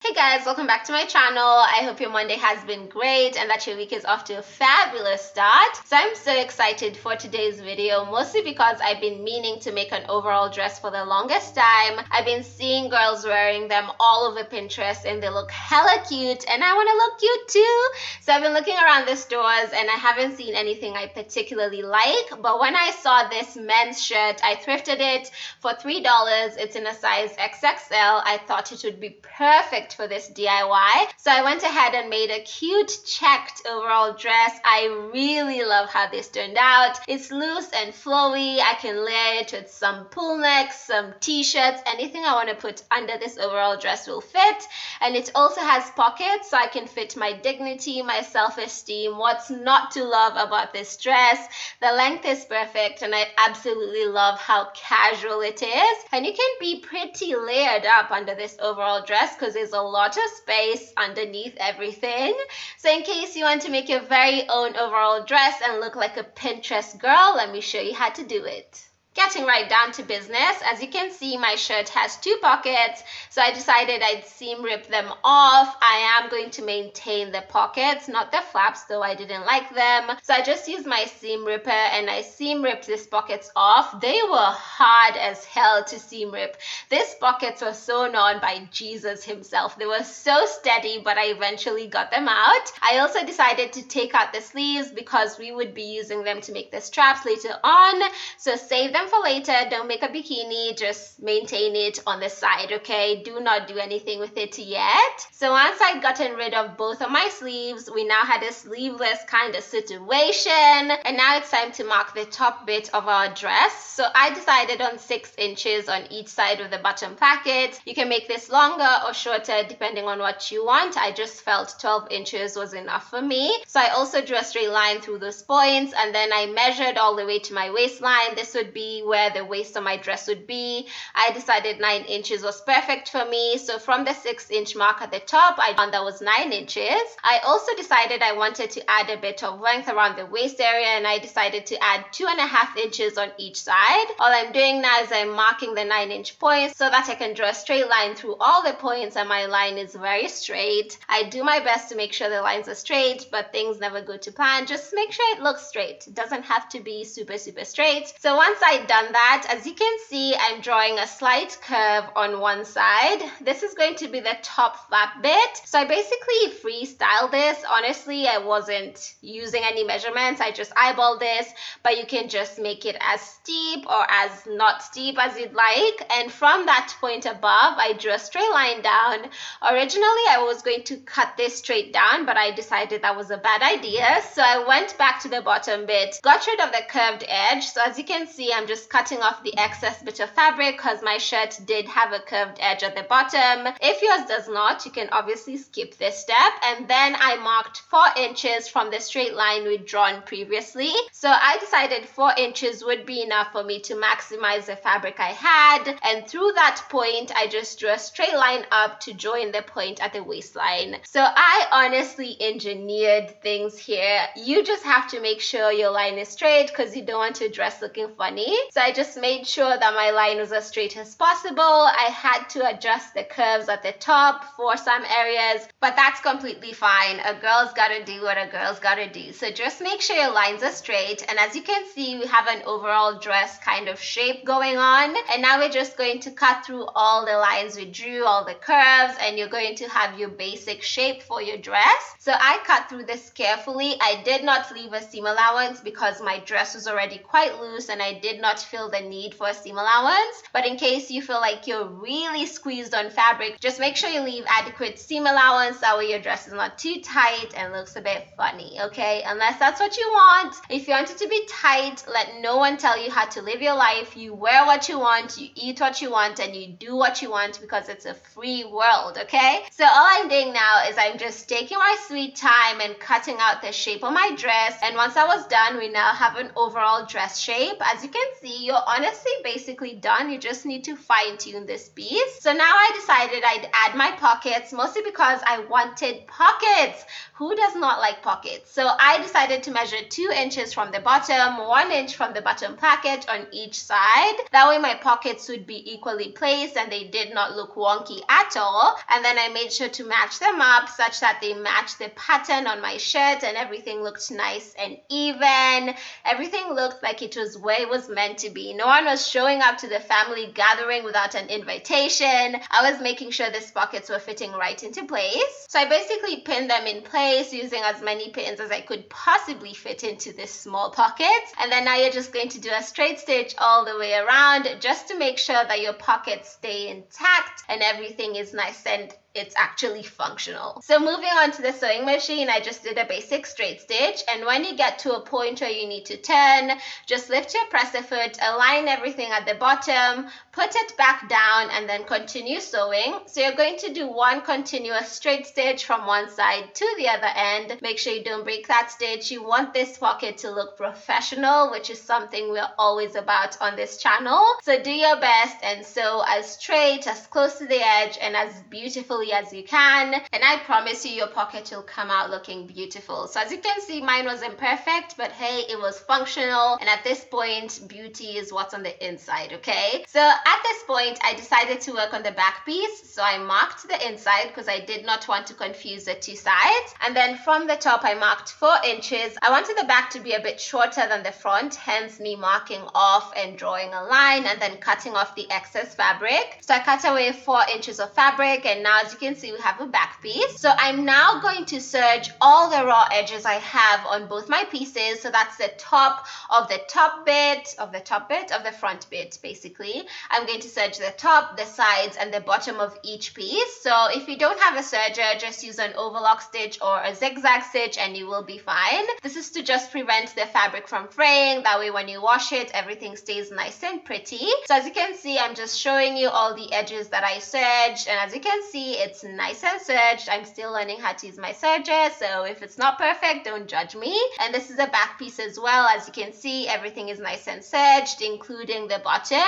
Hey guys, welcome back to my channel. I hope your Monday has been great and that your week is off to a fabulous start. So I'm so excited for today's video, mostly because I've been meaning to make an overall dress for the longest time. I've been seeing girls wearing them all over Pinterest and they look hella cute and I want to look cute too. So I've been looking around the stores and I haven't seen anything I particularly like, but when I saw this men's shirt, I thrifted it for $3. It's in a size XXL. I thought it would be perfect for this DIY. So I went ahead and made a cute checked overall dress. I really love how this turned out. It's loose and flowy. I can layer it with some pull necks, some t-shirts, anything I want to put under this overall dress will fit. And it also has pockets so I can fit my dignity, my self-esteem. What's not to love about this dress? The length is perfect and I absolutely love how casual it is. And you can be pretty layered up under this overall dress because there's a lot of space underneath everything. So in case you want to make your very own overall dress and look like a Pinterest girl, let me show you how to do it. Getting right down to business, as you can see, my shirt has two pockets, so I decided I'd seam rip them off. I am going to maintain the pockets, not the flaps, though I didn't like them. So I just used my seam ripper and I seam ripped these pockets off. They were hard as hell to seam rip. These pockets were sewn on by Jesus himself. They were so steady, but I eventually got them out. I also decided to take out the sleeves because we would be using them to make the straps later on, so save them for later. Don't make a bikini, just maintain it on the side, okay? Do not do anything with it yet. So once I'd gotten rid of both of my sleeves, we now had a sleeveless kind of situation, and now it's time to mark the top bit of our dress. So I decided on 6 inches on each side of the bottom pocket. You can make this longer or shorter depending on what you want. I just felt 12 inches was enough for me. So I also drew a straight line through those points and then I measured all the way to my waistline. This would be where the waist of my dress would be. I decided 9 inches was perfect for me. So from the 6-inch mark at the top, I found that was 9 inches. I also decided I wanted to add a bit of length around the waist area and I decided to add 2.5 inches on each side. All I'm doing now is I'm marking the 9-inch points so that I can draw a straight line through all the points and my line is very straight. I do my best to make sure the lines are straight, but things never go to plan. Just make sure it looks straight. It doesn't have to be super straight. So once I'd done that, as you can see, I'm drawing a slight curve on one side. This is going to be the top flap bit. So I basically freestyled this. Honestly, I wasn't using any measurements. I just eyeballed this, but you can just make it as steep or as not steep as you'd like. And from that point above, I drew a straight line down. Originally, I was going to cut this straight down, but I decided that was a bad idea. So I went back to the bottom bit, got rid of the curved edge. So as you can see, I'm just cutting off the excess bit of fabric because my shirt did have a curved edge at the bottom. If yours does not, you can obviously skip this step. And then I marked 4 inches from the straight line we'd drawn previously. So I decided 4 inches would be enough for me to maximize the fabric I had. And through that point, I just drew a straight line up to join the point at the waistline. So I honestly engineered things here. You just have to make sure your line is straight because you don't want your dress looking funny. So I just made sure that my line was as straight as possible. I had to adjust the curves at the top for some areas, but that's completely fine. A girl's gotta do what a girl's gotta do. So just make sure your lines are straight. And as you can see, we have an overall dress kind of shape going on. And now we're just going to cut through all the lines we drew, all the curves, and you're going to have your basic shape for your dress. So I cut through this carefully. I did not leave a seam allowance because my dress was already quite loose and I did not feel the need for a seam allowance. But in case you feel like you're really squeezed on fabric, just make sure you leave adequate seam allowance. That way your dress is not too tight and looks a bit funny, okay? Unless that's what you want. If you want it to be tight, let no one tell you how to live your life. You wear what you want, you eat what you want, and you do what you want because it's a free world, okay? So all I'm doing now is I'm just taking my sweet time and cutting out the shape of my dress. And once I was done, we now have an overall dress shape. As you can see, you're honestly basically done. You just need to fine tune this piece. So now I decided I'd add my pockets, mostly because I wanted pockets. Who does not like pockets? So I decided to measure 2 inches from the bottom, 1 inch from the bottom pocket on each side. That way my pockets would be equally placed and they did not look wonky at all. And then I made sure to match them up such that they match the pattern on my shirt and everything looked nice and even. Everything looked like it was where it was meant to be. No one was showing up to the family gathering without an invitation. I was making sure these pockets were fitting right into place. So I basically pinned them in place using as many pins as I could possibly fit into this small pocket. And then now you're just going to do a straight stitch all the way around just to make sure that your pockets stay intact and everything is nice and it's actually functional. So moving on to the sewing machine, I just did a basic straight stitch, and when you get to a point where you need to turn, just lift your presser foot, align everything at the bottom, put it back down, and then continue sewing. So you're going to do one continuous straight stitch from one side to the other end. Make sure you don't break that stitch. You want this pocket to look professional, which is something we're always about on this channel. So do your best and sew as straight, as close to the edge, and as beautifully as you can, and I promise you your pocket will come out looking beautiful. So as you can see, mine was imperfect, but hey, it was functional, and at this point beauty is what's on the inside. Okay, so at this point I decided to work on the back piece, so I marked the inside because I did not want to confuse the two sides, and then from the top I marked 4 inches. I wanted the back to be a bit shorter than the front, hence me marking off and drawing a line and then cutting off the excess fabric. So I cut away 4 inches of fabric, and now as you can see we have a back piece. So I'm now going to serge all the raw edges I have on both my pieces. So that's the top of the top bit, of the front bit basically. I'm going to serge the top, the sides, and the bottom of each piece. So if you don't have a serger, just use an overlock stitch or a zigzag stitch and you will be fine. This is to just prevent the fabric from fraying. That way when you wash it, everything stays nice and pretty. So as you can see, I'm just showing you all the edges that I serged, and as you can see, it's nice and serged. I'm still learning how to use my serger, so if it's not perfect, don't judge me. And this is the back piece as well. As you can see, everything is nice and serged, including the bottom.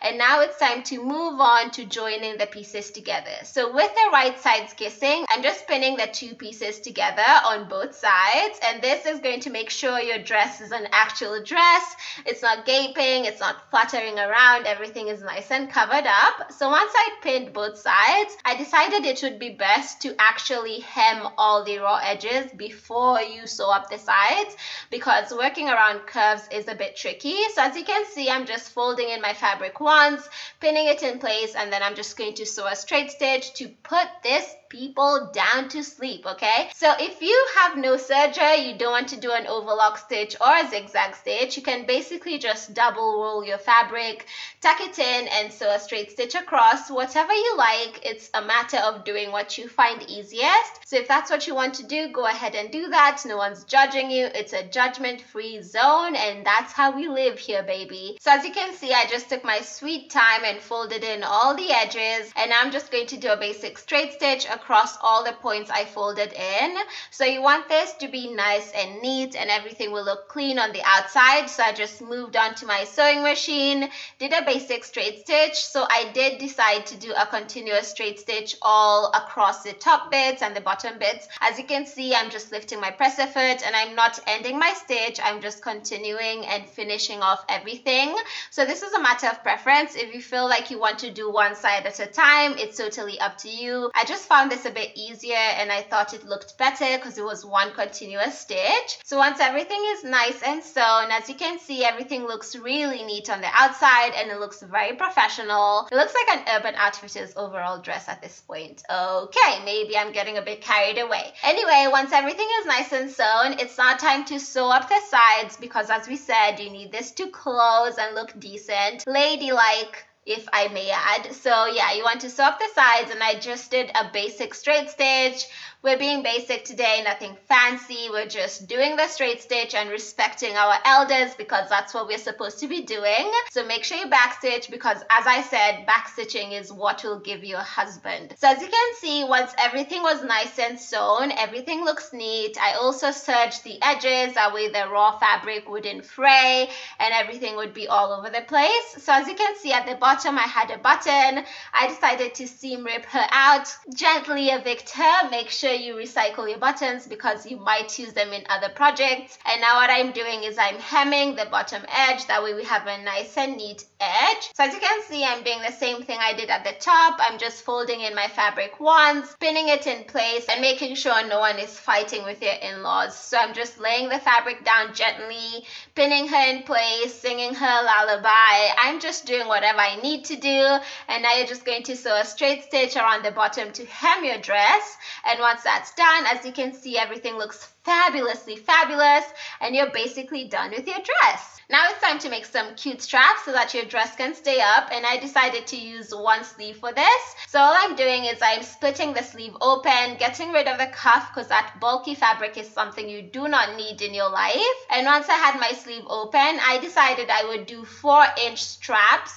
And now it's time to move on to joining the pieces together. So with the right sides kissing, I'm just pinning the 2 pieces together on both sides, and this is going to make sure your dress is an actual dress. It's not gaping, it's not fluttering around, everything is nice and covered up. So once I pinned both sides, I decided it would be best to actually hem all the raw edges before you sew up the sides, because working around curves is a bit tricky. So as you can see, I'm just folding in my fabric once, pinning it in place, and then I'm just going to sew a straight stitch to put this people down to sleep. Okay, so if you have no serger, you don't want to do an overlock stitch or a zigzag stitch, you can basically just double roll your fabric, tuck it in, and sew a straight stitch across. Whatever you like, it's a matter of doing what you find easiest. So if that's what you want to do, go ahead and do that. No one's judging you. It's a judgment-free zone, and that's how we live here, baby. So as you can see, I just took my sweet time and folded in all the edges, and I'm just going to do a basic straight stitch across all the points I folded in. So you want this to be nice and neat, and everything will look clean on the outside. So I just moved on to my sewing machine, did a basic straight stitch. So I did decide to do a continuous straight stitch all across the top bits and the bottom bits. As you can see, I'm just lifting my presser foot and I'm not ending my stitch. I'm just continuing and finishing off everything. So this is a matter of preference. If you feel like you want to do one side at a time, it's totally up to you. I just found this a bit easier and I thought it looked better because it was one continuous stitch. So once everything is nice and sewn, as you can see, everything looks really neat on the outside and it looks very professional. It looks like an Urban Outfitters overall dress at this point. Okay, maybe I'm getting a bit carried away. Anyway, once everything is nice and sewn, it's now time to sew up the sides because as we said, you need this to close and look decent, ladylike, if I may add. So yeah, you want to sew up the sides, and I just did a basic straight stitch. We're being basic today, nothing fancy. We're just doing the straight stitch and respecting our elders because that's what we're supposed to be doing. So make sure you backstitch because, as I said, backstitching is what will give you a husband. So as you can see, once everything was nice and sewn, everything looks neat. I also serged the edges, that way the raw fabric wouldn't fray and everything would be all over the place. So as you can see at the bottom, I had a button. I decided to seam rip her out, gently evict her. Make sure you recycle your buttons because you might use them in other projects. And now what I'm doing is I'm hemming the bottom edge, that way we have a nice and neat edge. So as you can see, I'm doing the same thing I did at the top. I'm just folding in my fabric once, pinning it in place, and making sure no one is fighting with your in-laws. So I'm just laying the fabric down gently, pinning her in place, singing her lullaby. I'm just doing whatever I need to do. And now you're just going to sew a straight stitch around the bottom to hem your dress. And once that's done, as you can see, everything looks fabulously fabulous, and you're basically done with your dress. Now it's time to make some cute straps so that your dress can stay up, and I decided to use one sleeve for this. So all I'm doing is I'm splitting the sleeve open, getting rid of the cuff because that bulky fabric is something you do not need in your life. And once I had my sleeve open, I decided I would do 4-inch straps.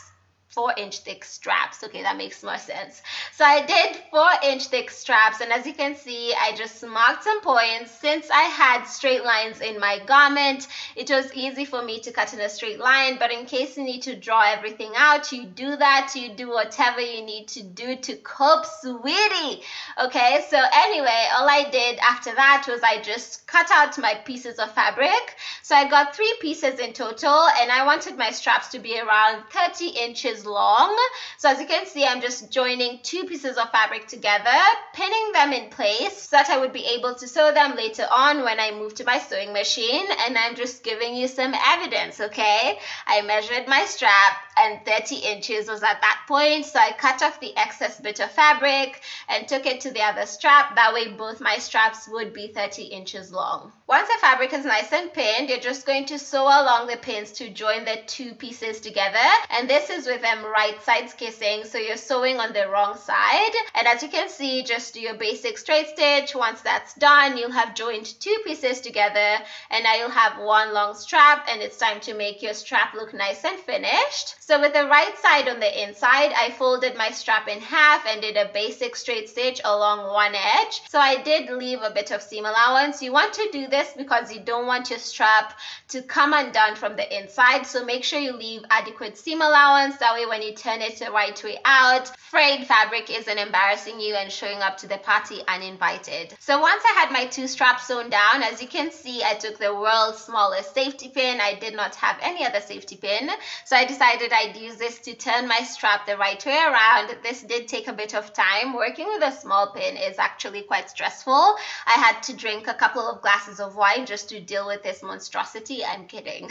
4-inch thick straps. Okay, that makes more sense. So I did 4-inch thick straps, and as you can see, I just marked some points. Since I had straight lines in my garment, it was easy for me to cut in a straight line, but in case you need to draw everything out, you do that. You do whatever you need to do to cope, sweetie. Okay, so anyway, all I did after that was I just cut out my pieces of fabric. So I got 3 pieces in total, and I wanted my straps to be around 30 inches long. So as you can see, I'm just joining 2 pieces of fabric together, pinning them in place so that I would be able to sew them later on when I move to my sewing machine. And I'm just giving you some evidence, okay? I measured my strap and 30 inches was at that point, so I cut off the excess bit of fabric and took it to the other strap. That way both my straps would be 30 inches long. Once the fabric is nice and pinned, you're just going to sew along the pins to join the 2 pieces together, and this is with them right sides kissing, so you're sewing on the wrong side. And as you can see, just do your basic straight stitch. Once that's done, you'll have joined 2 pieces together, and now you'll have one long strap, and it's time to make your strap look nice and finished. So with the right side on the inside, I folded my strap in half and did a basic straight stitch along one edge. So I did leave a bit of seam allowance. You want to do this because you don't want your strap to come undone from the inside, so make sure you leave adequate seam allowance. That way when you turn it the right way out, frayed fabric isn't embarrassing you and showing up to the party uninvited. So once I had my 2 straps sewn down, as you can see, I took the world's smallest safety pin. I did not have any other safety pin, so I decided I'd use this to turn my strap the right way around. This did take a bit of time. Working with a small pin is actually quite stressful. I had to drink a couple of glasses of wine just to deal with this monstrosity. I'm kidding.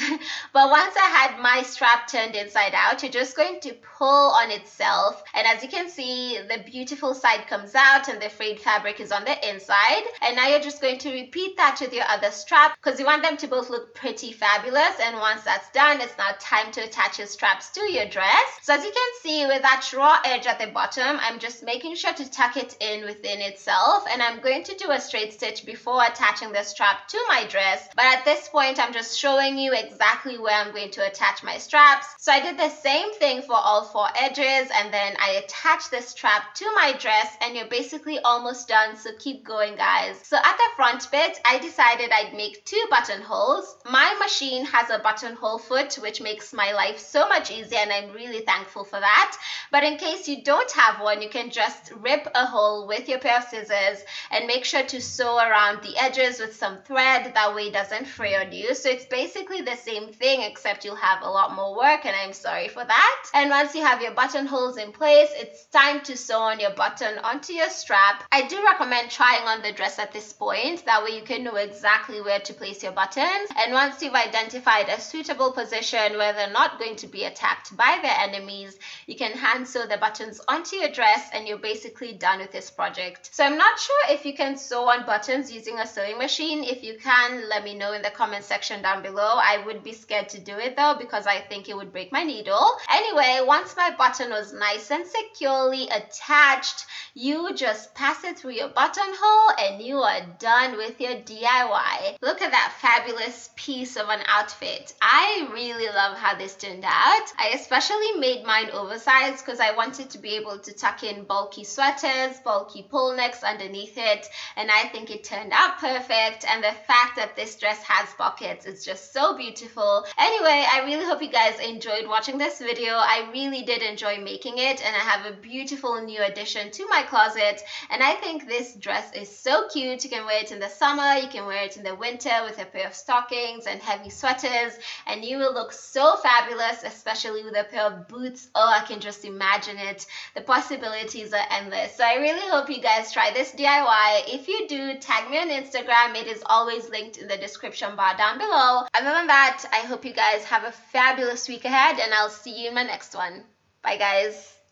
But once I had my strap turned inside out, you're just going to pull on itself, and as you can see, the beautiful side comes out and the frayed fabric is on the inside. And now you're just going to repeat that with your other strap because you want them to both look pretty fabulous. And once that's done, it's now time to attach your straps to your dress. So as you can see, with that raw edge at the bottom, I'm just making sure to tuck it in within itself, and I'm going to do a straight stitch before attaching the strap to my dress. But at this point, I'm just showing you exactly where I'm going to attach my straps. So I did the same thing for all 4 edges, and then I attached the strap to my dress, and you're basically almost done, so keep going, guys. So at the front bit, I decided I'd make 2 buttonholes. My machine has a buttonhole foot, which makes my life so much easier, and I'm really thankful for that. But in case you don't have one, you can just rip a hole with your pair of scissors and make sure to sew around the edges with some thread. That way it doesn't fray on you. So it's basically the same thing, except you'll have a lot more work, and I'm sorry for that. And once you have your buttonholes in place, it's time to sew on your button onto your strap. I do recommend trying on the dress at this point. That way you can know exactly where to place your buttons. And once you've identified a suitable position where they're not going to be attacked by their enemies, you can hand sew the buttons onto your dress, and you're basically done with this project. So I'm not sure if you can sew on buttons using a sewing machine. If you can, let me know in the comment section down below. I would be scared to do it though because I think it would break my needle. Anyway, once my button was nice and securely attached, you just pass it through your buttonhole and you are done with your DIY. Look at that fabulous piece of an outfit. I really love how this turned out. I especially made mine oversized because I wanted to be able to tuck in bulky sweaters, bulky pull necks underneath it, and I think it turned out perfect. And the fact that this dress has pockets is just so beautiful. Anyway, I really hope you guys enjoyed watching this video. I really did enjoy making it, and I have a beautiful new addition to my closet, and I think this dress is so cute. You can wear it in the summer, you can wear it in the winter with a pair of stockings and heavy sweaters, and you will look so fabulous, especially with a pair of boots. Oh, I can just imagine it. The possibilities are endless. So I really hope you guys try this DIY. If you do, tag me on Instagram. It is always linked in the description bar down below. Other than that, I hope you guys have a fabulous week ahead, and I'll see you in my next one. Bye guys.